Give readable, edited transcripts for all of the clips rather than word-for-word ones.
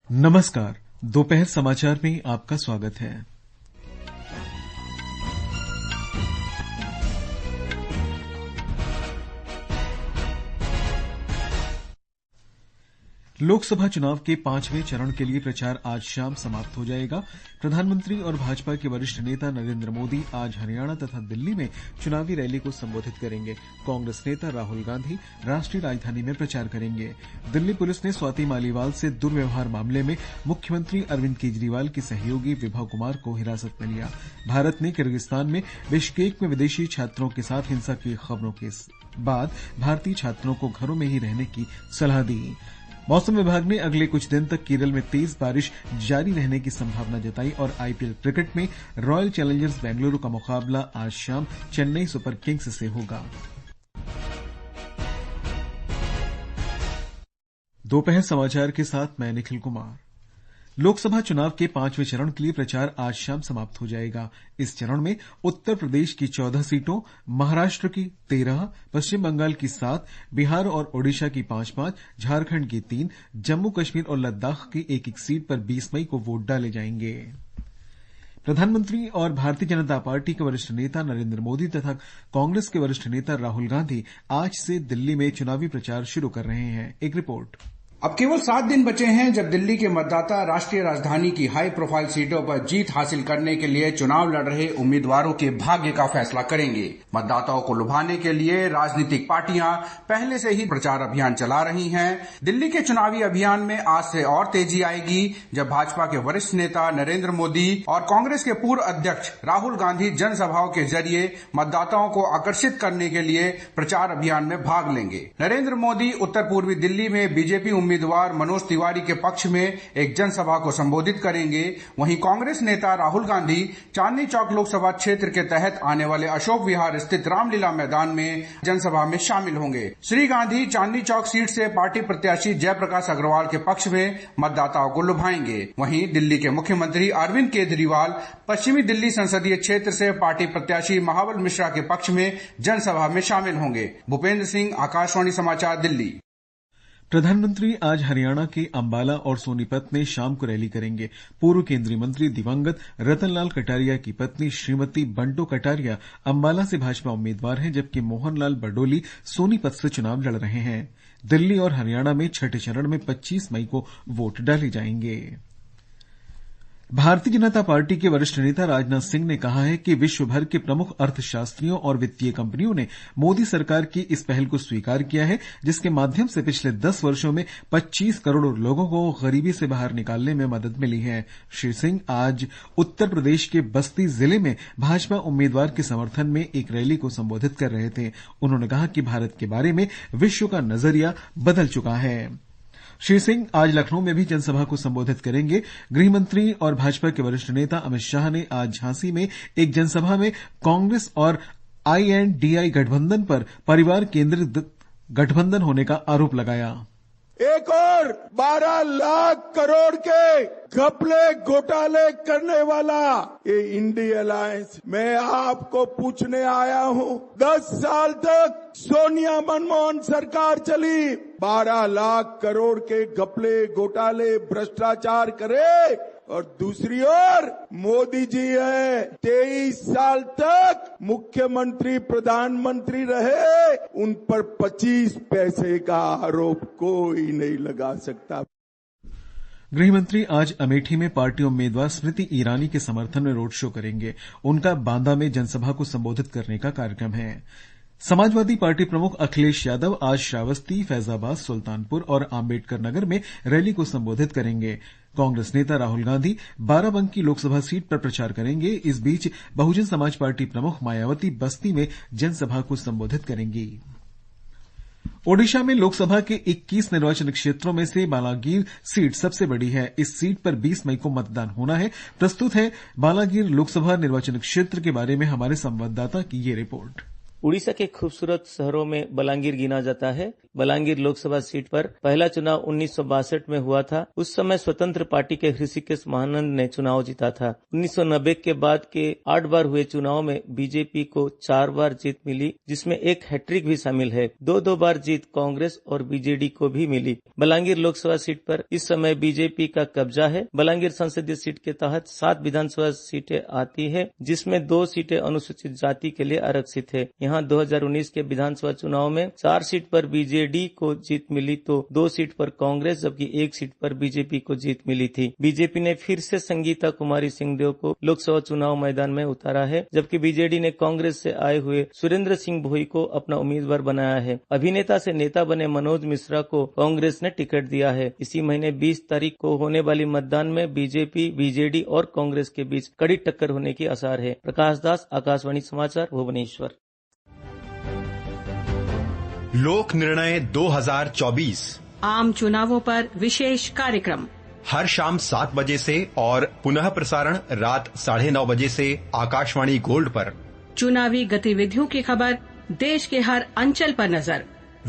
नमस्कार। दोपहर समाचार में आपका स्वागत है। लोकसभा चुनाव के 5वें चरण के लिए प्रचार आज शाम समाप्त हो जाएगा। प्रधानमंत्री और भाजपा के वरिष्ठ नेता नरेंद्र मोदी आज हरियाणा तथा दिल्ली में चुनावी रैली को संबोधित करेंगे। कांग्रेस नेता राहुल गांधी राष्ट्रीय राजधानी में प्रचार करेंगे। दिल्ली पुलिस ने स्वाति मालीवाल से दुर्व्यवहार मामले में मुख्यमंत्री अरविंद केजरीवाल की सहयोगी विभा कुमार को हिरासत में लिया। भारत ने किर्गिस्तान में बिश्केक में विदेशी छात्रों के साथ हिंसा की खबरों के बाद भारतीय छात्रों को घरों में ही रहने की सलाह दी। मौसम विभाग ने अगले कुछ दिन तक केरल में तेज बारिश जारी रहने की संभावना जताई और आईपीएल क्रिकेट में रॉयल चैलेंजर्स बेंगलुरु का मुकाबला आज शाम चेन्नई सुपर किंग्स से होगा। दोपहर समाचार के साथ मैं निखिल कुमार। लोकसभा चुनाव के 5वें चरण के लिए प्रचार आज शाम समाप्त हो जाएगा। इस चरण में उत्तर प्रदेश की 14 सीटों, महाराष्ट्र की 13, पश्चिम बंगाल की 7, बिहार और ओडिशा की 5-5, झारखंड की 3, जम्मू कश्मीर और लद्दाख की 1-1 सीट पर 20 मई को वोट डाले जाएंगे। प्रधानमंत्री और भारतीय जनता पार्टी के वरिष्ठ नेता नरेंद्र मोदी तथा कांग्रेस के वरिष्ठ नेता राहुल गांधी आज से दिल्ली में चुनावी प्रचार शुरू कर रहे हैं। एक रिपोर्ट। अब केवल 7 दिन बचे हैं जब दिल्ली के मतदाता राष्ट्रीय राजधानी की हाई प्रोफाइल सीटों पर जीत हासिल करने के लिए चुनाव लड़ रहे उम्मीदवारों के भाग्य का फैसला करेंगे। मतदाताओं को लुभाने के लिए राजनीतिक पार्टियां पहले से ही प्रचार अभियान चला रही हैं। दिल्ली के चुनावी अभियान में आज से और तेजी आएगी जब भाजपा के वरिष्ठ नेता नरेंद्र मोदी और कांग्रेस के पूर्व अध्यक्ष राहुल गांधी जनसभाओं के जरिए मतदाताओं को आकर्षित करने के लिए प्रचार अभियान में भाग लेंगे। नरेंद्र मोदी उत्तर पूर्वी दिल्ली में बीजेपी उम्मीदवार मनोज तिवारी के पक्ष में एक जनसभा को संबोधित करेंगे। वहीं कांग्रेस नेता राहुल गांधी चांदनी चौक लोकसभा क्षेत्र के तहत आने वाले अशोक विहार स्थित रामलीला मैदान में जनसभा में शामिल होंगे। श्री गांधी चांदनी चौक सीट से पार्टी प्रत्याशी जयप्रकाश अग्रवाल के पक्ष में मतदाताओं को लुभाएंगे। वहीं दिल्ली के मुख्यमंत्री अरविंद केजरीवाल पश्चिमी दिल्ली संसदीय क्षेत्र से पार्टी प्रत्याशी महाबल मिश्रा के पक्ष में जनसभा में शामिल होंगे। भूपेंद्र सिंह, आकाशवाणी समाचार, दिल्ली। प्रधानमंत्री आज हरियाणा के अंबाला और सोनीपत में शाम को रैली करेंगे। पूर्व केंद्रीय मंत्री दिवंगत रतनलाल कटारिया की पत्नी श्रीमती बंटो कटारिया अंबाला से भाजपा उम्मीदवार हैं, जबकि मोहनलाल बडोली सोनीपत से चुनाव लड़ रहे हैं। दिल्ली और हरियाणा में छठे चरण में 25 मई को वोट डाले जाएंगे। भारतीय जनता पार्टी के वरिष्ठ नेता राजनाथ सिंह ने कहा है कि विश्व भर के प्रमुख अर्थशास्त्रियों और वित्तीय कंपनियों ने मोदी सरकार की इस पहल को स्वीकार किया है, जिसके माध्यम से पिछले 10 वर्षों में 25 करोड़ लोगों को गरीबी से बाहर निकालने में मदद मिली है। श्री सिंह आज उत्तर प्रदेश के बस्ती जिले में भाजपा उम्मीदवार के समर्थन में एक रैली को संबोधित कर रहे थे। उन्होंने कहा कि भारत के बारे में विश्व का नजरिया बदल चुका है। श्री सिंह आज लखनऊ में भी जनसभा को संबोधित करेंगे। गृहमंत्री और भाजपा के वरिष्ठ नेता अमित शाह ने आज झांसी में एक जनसभा में कांग्रेस और INDI गठबंधन पर परिवार केंद्रित गठबंधन होने का आरोप लगाया। एक और 12 लाख करोड़ के घपले घोटाले करने वाला ये इंडिया अलायंस, मैं आपको पूछने आया हूँ, 10 साल तक सोनिया मनमोहन सरकार चली, 12 लाख करोड़ के घपले घोटाले भ्रष्टाचार करे, और दूसरी ओर मोदी जी है 23 साल तक मुख्यमंत्री प्रधानमंत्री रहे, उन पर 25 पैसे का आरोप कोई नहीं लगा सकता। गृहमंत्री आज अमेठी में पार्टी उम्मीदवार स्मृति ईरानी के समर्थन में रोड शो करेंगे। उनका बांदा में जनसभा को संबोधित करने का कार्यक्रम है। समाजवादी पार्टी प्रमुख अखिलेश यादव आज श्रावस्ती, फैजाबाद, सुल्तानपुर और आंबेडकर नगर में रैली को संबोधित करेंगे। कांग्रेस नेता राहुल गांधी बाराबंकी लोकसभा सीट पर प्रचार करेंगे। इस बीच बहुजन समाज पार्टी प्रमुख मायावती बस्ती में जनसभा को संबोधित करेंगी। ओडिशा में लोकसभा के 21 निर्वाचन क्षेत्रों में से बालागीर सीट सबसे बड़ी है। इस सीट पर 20 मई को मतदान होना है। प्रस्तुत है बालागीर लोकसभा निर्वाचन क्षेत्र के बारे में हमारे संवाददाता की ये रिपोर्ट। उड़ीसा के खूबसूरत शहरों में बलांगीर गिना जाता है। बलांगीर लोकसभा सीट पर पहला चुनाव 1962 में हुआ था। उस समय स्वतंत्र पार्टी के ऋषिकेश महानंद ने चुनाव जीता था। 1990 के बाद के 8 बार हुए चुनाव में बीजेपी को 4 बार जीत मिली, जिसमें एक हैट्रिक भी शामिल है। 2 बार जीत कांग्रेस और बीजेडी को भी मिली। बलांगीर लोकसभा सीट पर इस समय बीजेपी का कब्जा है। बलांगीर संसदीय सीट के तहत 7 विधानसभा सीटें आती है, जिसमें 2 सीटें अनुसूचित जाति के लिए आरक्षित है। यहाँ 2019 के विधानसभा चुनाव में 4 सीट पर बीजेडी को जीत मिली तो 2 सीट पर कांग्रेस जबकि 1 सीट पर बीजेपी को जीत मिली थी। बीजेपी ने फिर से संगीता कुमारी सिंहदेव को लोकसभा चुनाव मैदान में उतारा है, जबकि बीजेडी ने कांग्रेस से आए हुए सुरेंद्र सिंह भोई को अपना उम्मीदवार बनाया है। अभिनेता से नेता बने मनोज मिश्रा को कांग्रेस ने टिकट दिया है। इसी महीने 20 तारीख को होने वाली मतदान में बीजेपी, बीजेडी और कांग्रेस के बीच कड़ी टक्कर होने की आसार है। प्रकाश दास, आकाशवाणी समाचार, भुवनेश्वर। लोक निर्णय 2024 आम चुनावों पर विशेष कार्यक्रम हर शाम 7 बजे से और पुनः प्रसारण रात 9:30 बजे से आकाशवाणी गोल्ड पर। चुनावी गतिविधियों की खबर, देश के हर अंचल पर नजर,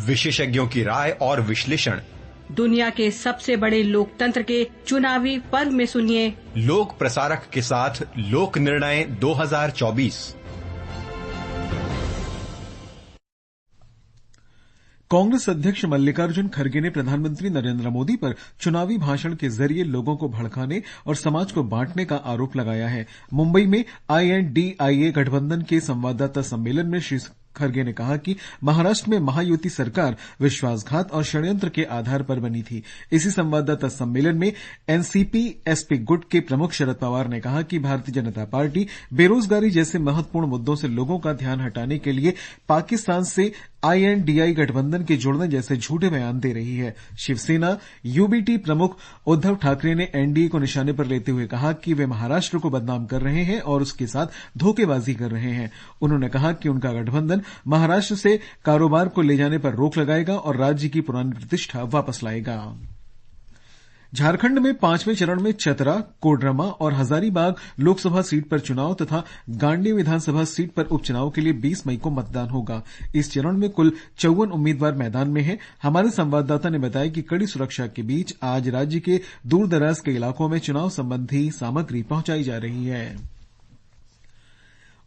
विशेषज्ञों की राय और विश्लेषण। दुनिया के सबसे बड़े लोकतंत्र के चुनावी पर्व में सुनिए लोक प्रसारक के साथ लोक निर्णय 2024। कांग्रेस अध्यक्ष मल्लिकार्जुन खड़गे ने प्रधानमंत्री नरेंद्र मोदी पर चुनावी भाषण के जरिए लोगों को भड़काने और समाज को बांटने का आरोप लगाया है। मुंबई में INDIA गठबंधन के संवाददाता सम्मेलन में श्री खड़गे ने कहा कि महाराष्ट्र में महायुति सरकार विश्वासघात और षड्यंत्र के आधार पर बनी थी। इसी संवाददाता सम्मेलन में एनसीपी एसपी गुट के प्रमुख शरद पवार ने कहा कि भारतीय जनता पार्टी बेरोजगारी जैसे महत्वपूर्ण मुद्दों से लोगों का ध्यान हटाने के लिए पाकिस्तान से INDI गठबंधन के जुड़ने जैसे झूठे बयान दे रही है। शिवसेना यूबीटी प्रमुख उद्धव ठाकरे ने एनडीए को निशाने पर लेते हुए कहा कि वे महाराष्ट्र को बदनाम कर रहे हैं और उसके साथ धोखेबाजी कर रहे हैं। उन्होंने कहा कि उनका गठबंधन महाराष्ट्र से कारोबार को ले जाने पर रोक लगाएगा और राज्य की पुरानी प्रतिष्ठा वापस लाएगा। झारखंड में 5वें चरण में चतरा, कोडरमा और हजारीबाग लोकसभा सीट पर चुनाव तथा गांडी विधानसभा सीट पर उपचुनाव के लिए 20 मई को मतदान होगा। इस चरण में कुल 54 उम्मीदवार मैदान में हैं। हमारे संवाददाता ने बताया कि कड़ी सुरक्षा के बीच आज राज्य के दूरदराज के इलाकों में चुनाव संबंधी सामग्री पहुंचाई जा रही है।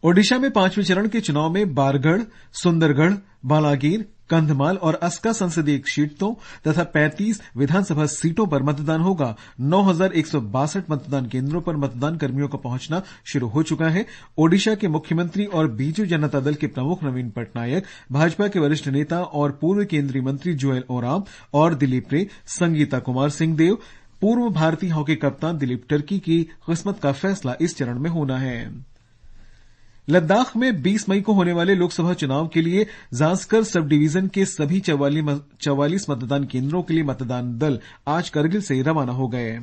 ओडिशा में 5वें चरण के चुनाव में बारगढ़, सुंदरगढ़, बालागीर, कंधमाल और अस्का संसदीय सीटों तथा 35 विधानसभा सीटों पर मतदान होगा। 9,162 मतदान केंद्रों पर मतदान कर्मियों का पहुंचना शुरू हो चुका है। ओडिशा के मुख्यमंत्री और बीजू जनता दल के प्रमुख नवीन पटनायक, भाजपा के वरिष्ठ नेता और पूर्व केंद्रीय मंत्री जुएल ओराम और दिलीप रे, संगीता कुमार सिंहदेव, पूर्व भारतीय हॉकी कप्तान दिलीप टर्की की किस्मत का फैसला इस चरण में होना है। लद्दाख में 20 मई को होने वाले लोकसभा चुनाव के लिए जांस्कर सब डिवीजन के सभी 44 मतदान केंद्रों के लिए मतदान दल आज करगिल से रवाना हो गए।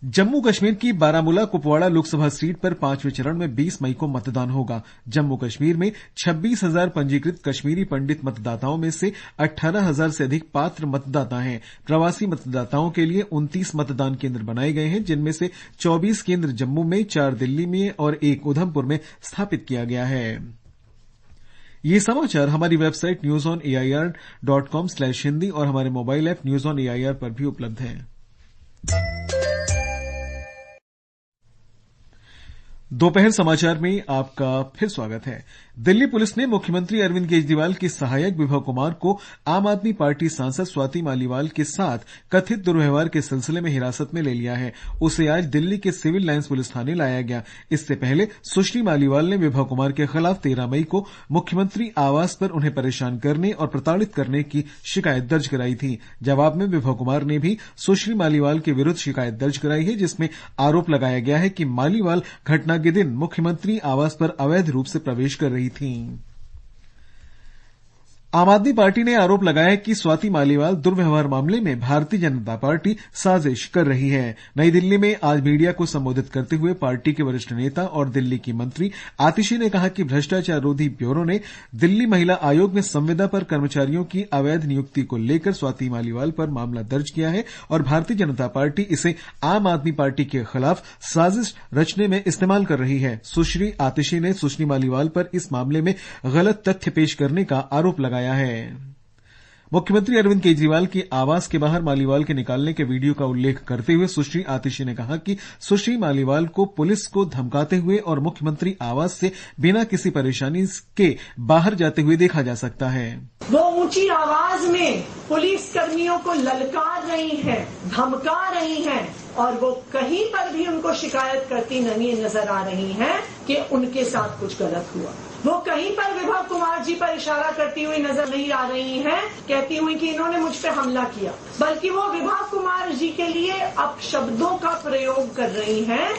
जम्मू कश्मीर की बारामूला कुपवाड़ा लोकसभा सीट पर 5वें चरण में 20 मई को मतदान होगा। जम्मू कश्मीर में 26,000 पंजीकृत कश्मीरी पंडित मतदाताओं में से 18,000 से अधिक पात्र मतदाता हैं। प्रवासी मतदाताओं के लिए 29 मतदान केंद्र बनाए गए हैं, जिनमें से 24 केंद्र जम्मू में, 4 दिल्ली में और 1 उधमपुर में स्थापित किया गया है। ये समाचार हमारी वेबसाइट newsonair.com/hindi और हमारे mobile app news on AIR पर भी उपलब्ध है। दोपहर समाचार में आपका फिर स्वागत है। दिल्ली पुलिस ने मुख्यमंत्री अरविंद केजरीवाल की सहायक विभव कुमार को आम आदमी पार्टी सांसद स्वाति मालीवाल के साथ कथित दुर्व्यवहार के सिलसिले में हिरासत में ले लिया है। उसे आज दिल्ली के सिविल लाइंस पुलिस थाने लाया गया। इससे पहले सुश्री मालीवाल ने विभव कुमार के खिलाफ 13 मई को मुख्यमंत्री आवास पर उन्हें परेशान करने और प्रताड़ित करने की शिकायत दर्ज कराई थी। जवाब में विभव कुमार ने भी सुश्री मालीवाल के विरुद्ध शिकायत दर्ज कराई है, जिसमें आरोप लगाया गया है कि मालीवाल घटना के दिन मुख्यमंत्री आवास पर अवैध रूप से प्रवेश कर रही थी। आम आदमी पार्टी ने आरोप लगाया कि स्वाति मालीवाल दुर्व्यवहार मामले में भारतीय जनता पार्टी साजिश कर रही है। नई दिल्ली में आज मीडिया को संबोधित करते हुए पार्टी के वरिष्ठ नेता और दिल्ली की मंत्री आतिशी ने कहा कि भ्रष्टाचार रोधी ब्यूरो ने दिल्ली महिला आयोग में संविदा पर कर्मचारियों की अवैध नियुक्ति को लेकर स्वाति मालीवाल पर मामला दर्ज किया है और भारतीय जनता पार्टी इसे आम आदमी पार्टी के खिलाफ साजिश रचने में इस्तेमाल कर रही है। सुश्री आतिशी ने सुश्री मालीवाल पर इस मामले में गलत तथ्य पेश करने का आरोप लगाया है। मुख्यमंत्री अरविंद केजरीवाल की आवास के बाहर मालीवाल के निकालने के वीडियो का उल्लेख करते हुए सुश्री आतिशी ने कहा कि सुश्री मालीवाल को पुलिस को धमकाते हुए और मुख्यमंत्री आवास से बिना किसी परेशानी के बाहर जाते हुए देखा जा सकता है। वो ऊंची आवाज में पुलिस कर्मियों को ललकार रही हैं, धमका रही हैं और वो कहीं पर भी उनको शिकायत करती नहीं नजर आ रही हैं कि उनके साथ कुछ गलत हुआ। वो कहीं पर विभव कुमार जी पर इशारा करती हुई नजर नहीं आ रही हैं, कहती हुई कि इन्होंने मुझ पे हमला किया, बल्कि वो विभव कुमार जी के लिए अपशब्दों का प्रयोग कर रही हैं।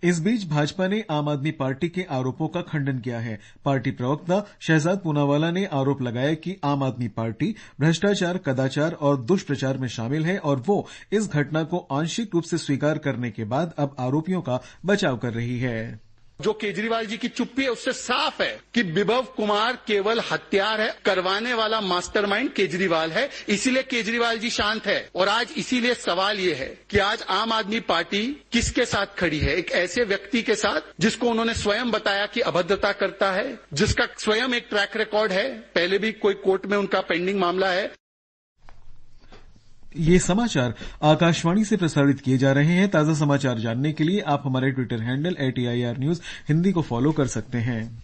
इस बीच भाजपा ने आम आदमी पार्टी के आरोपों का खंडन किया है। पार्टी प्रवक्ता शहजाद पूनावाला ने आरोप लगाया कि आम आदमी पार्टी भ्रष्टाचार, कदाचार और दुष्प्रचार में शामिल है और वो इस घटना को आंशिक रूप से स्वीकार करने के बाद अब आरोपियों का बचाव कर रही है। जो केजरीवाल जी की चुप्पी है उससे साफ है कि विभव कुमार केवल हत्यार है, करवाने वाला मास्टरमाइंड केजरीवाल है, इसीलिए केजरीवाल जी शांत है। और आज इसीलिए सवाल ये है कि आज आम आदमी पार्टी किसके साथ खड़ी है? एक ऐसे व्यक्ति के साथ जिसको उन्होंने स्वयं बताया कि अभद्रता करता है, जिसका स्वयं एक ट्रैक रिकॉर्ड है, पहले भी कोई कोर्ट में उनका पेंडिंग मामला है। ये समाचार आकाशवाणी से प्रसारित किए जा रहे हैं। ताजा समाचार जानने के लिए आप हमारे Twitter handle @AIR News Hindi को फॉलो कर सकते हैं।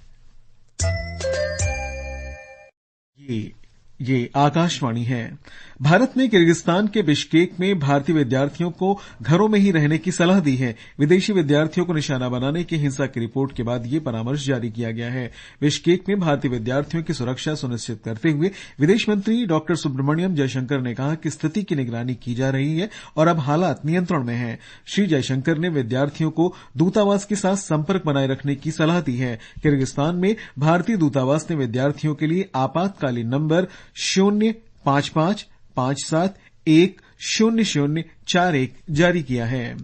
ये आकाशवाणी है। भारत ने किर्गिस्तान के बिश्केक में भारतीय विद्यार्थियों को घरों में ही रहने की सलाह दी है। विदेशी विद्यार्थियों को निशाना बनाने की हिंसा की रिपोर्ट के बाद ये परामर्श जारी किया गया है। बिश्केक में भारतीय विद्यार्थियों की सुरक्षा सुनिश्चित करते हुए विदेश मंत्री डॉ सुब्रमण्यम जयशंकर ने कहा कि स्थिति की निगरानी की जा रही है और अब हालात नियंत्रण में हैं। श्री जयशंकर ने विद्यार्थियों को दूतावास के साथ संपर्क बनाए रखने की सलाह दी है। किर्गिस्तान में भारतीय दूतावास ने विद्यार्थियों के लिए आपातकालीन नंबर 05557100041 जारी किया है।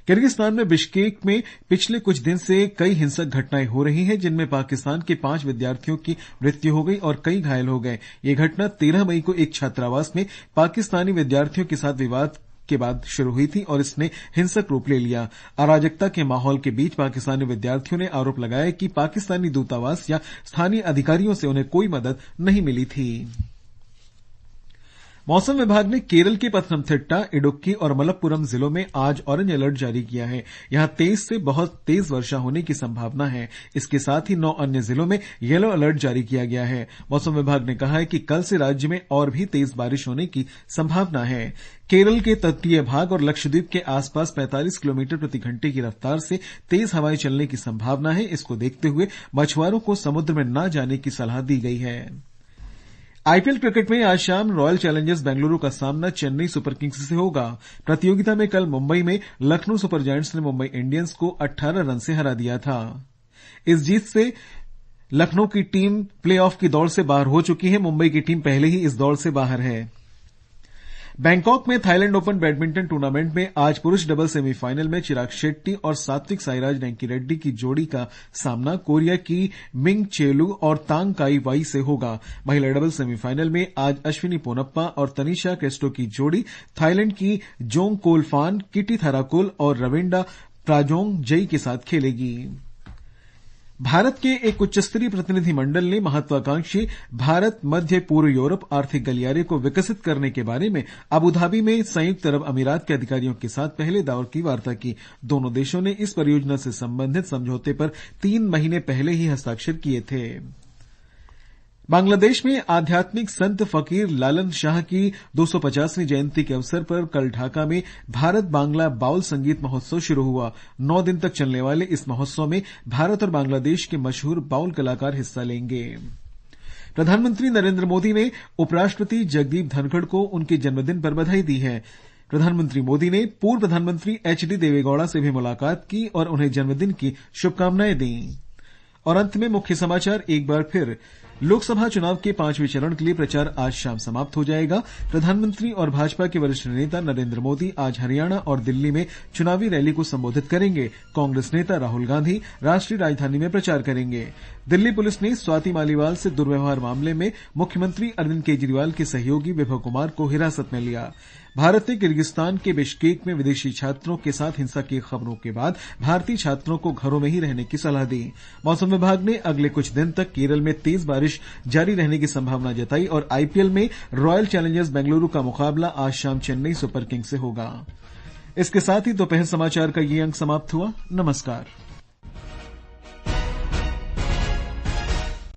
किर्गिस्तान में बिश्केक में पिछले कुछ दिन से कई हिंसक घटनाएं हो रही हैं, जिनमें पाकिस्तान के 5 विद्यार्थियों की मृत्यु हो गई और कई घायल हो गए। ये घटना 13 मई को एक छात्रावास में पाकिस्तानी विद्यार्थियों के साथ विवाद के बाद शुरू हुई थी और इसने हिंसक रूप ले लिया। अराजकता के माहौल के बीच पाकिस्तानी विद्यार्थियों ने आरोप लगाया कि पाकिस्तानी दूतावास या स्थानीय अधिकारियों से उन्हें कोई मदद नहीं मिली थी। मौसम विभाग ने केरल के पथनमथिट्टा, इडुक्की और मलप्पुरम जिलों में आज ऑरेंज अलर्ट जारी किया है। यहां तेज से बहुत तेज वर्षा होने की संभावना है। इसके साथ ही 9 अन्य जिलों में येलो अलर्ट जारी किया गया है। मौसम विभाग ने कहा है कि कल से राज्य में और भी तेज बारिश होने की संभावना है। केरल के तटीय भाग और लक्षद्वीप के आसपास 45 किलोमीटर प्रति घंटे की रफ्तार से तेज हवाएं चलने की संभावना है। इसको देखते हुए मछुआरों को समुद्र में न जाने की सलाह दी गई है। आईपीएल क्रिकेट में आज शाम रॉयल चैलेंजर्स बेंगलुरु का सामना चेन्नई सुपर किंग्स से होगा। प्रतियोगिता में कल मुंबई में लखनऊ सुपर जायंट्स ने मुंबई इंडियंस को 18 रन से हरा दिया था। इस जीत से लखनऊ की टीम प्लेऑफ की दौड़ से बाहर हो चुकी है। मुंबई की टीम पहले ही इस दौड़ से बाहर है। बैंकॉक में थाईलैंड ओपन बैडमिंटन टूर्नामेंट में आज पुरुष डबल सेमीफाइनल में चिराग शेट्टी और सात्विक साईराज रैंकीरेड्डी की जोड़ी का सामना कोरिया की मिंग चेलू और तांग काई वाई से होगा। महिला डबल सेमीफाइनल में आज अश्विनी पोनप्पा और तनिषा क्रेस्टो की जोड़ी थाईलैंड की जोंग कोलफान, किटी थाराकुल और रविंडा प्राजोंग जई के साथ खेलेगी। भारत के एक उच्चस्तरीय प्रतिनिधिमंडल ने महत्वाकांक्षी भारत मध्य पूर्व यूरोप आर्थिक गलियारे को विकसित करने के बारे में अबुधाबी में संयुक्त अरब अमीरात के अधिकारियों के साथ पहले दौर की वार्ता की। दोनों देशों ने इस परियोजना से संबंधित समझौते पर 3 महीने पहले ही हस्ताक्षर किए थे। बांग्लादेश में आध्यात्मिक संत फकीर लालन शाह की 250वीं जयंती के अवसर पर कल ढाका में भारत बांग्ला बाउल संगीत महोत्सव शुरू हुआ। 9 दिन तक चलने वाले इस महोत्सव में भारत और बांग्लादेश के मशहूर बाउल कलाकार हिस्सा लेंगे। प्रधानमंत्री नरेंद्र मोदी ने उपराष्ट्रपति जगदीप धनखड़ को उनके जन्मदिन पर बधाई दी है। प्रधानमंत्री मोदी ने पूर्व प्रधानमंत्री एचडी देवेगौड़ा से भी मुलाकात की और उन्हें जन्मदिन की शुभकामनाएं दी। और अंत में मुख्य समाचार एक बार फिर। लोकसभा चुनाव के 5वें चरण के लिए प्रचार आज शाम समाप्त हो जाएगा। प्रधानमंत्री और भाजपा के वरिष्ठ नेता नरेंद्र मोदी आज हरियाणा और दिल्ली में चुनावी रैली को संबोधित करेंगे। कांग्रेस नेता राहुल गांधी राष्ट्रीय राजधानी में प्रचार करेंगे। दिल्ली पुलिस ने स्वाति मालीवाल से दुर्व्यवहार मामले में मुख्यमंत्री अरविंद केजरीवाल के सहयोगी विभव कुमार को हिरासत में लिया। भारत ने किर्गिस्तान के बिश्केक में विदेशी छात्रों के साथ हिंसा की खबरों के बाद भारतीय छात्रों को घरों में ही रहने की सलाह दी। मौसम विभाग ने अगले कुछ दिन तक केरल में तेज बारिश जारी रहने की संभावना जताई और आईपीएल में रॉयल चैलेंजर्स बेंगलुरु का मुकाबला आज शाम चेन्नई सुपर किंग्स से होगा। इसके साथ ही दोपहर समाचार का ये अंक समाप्त हुआ। नमस्कार।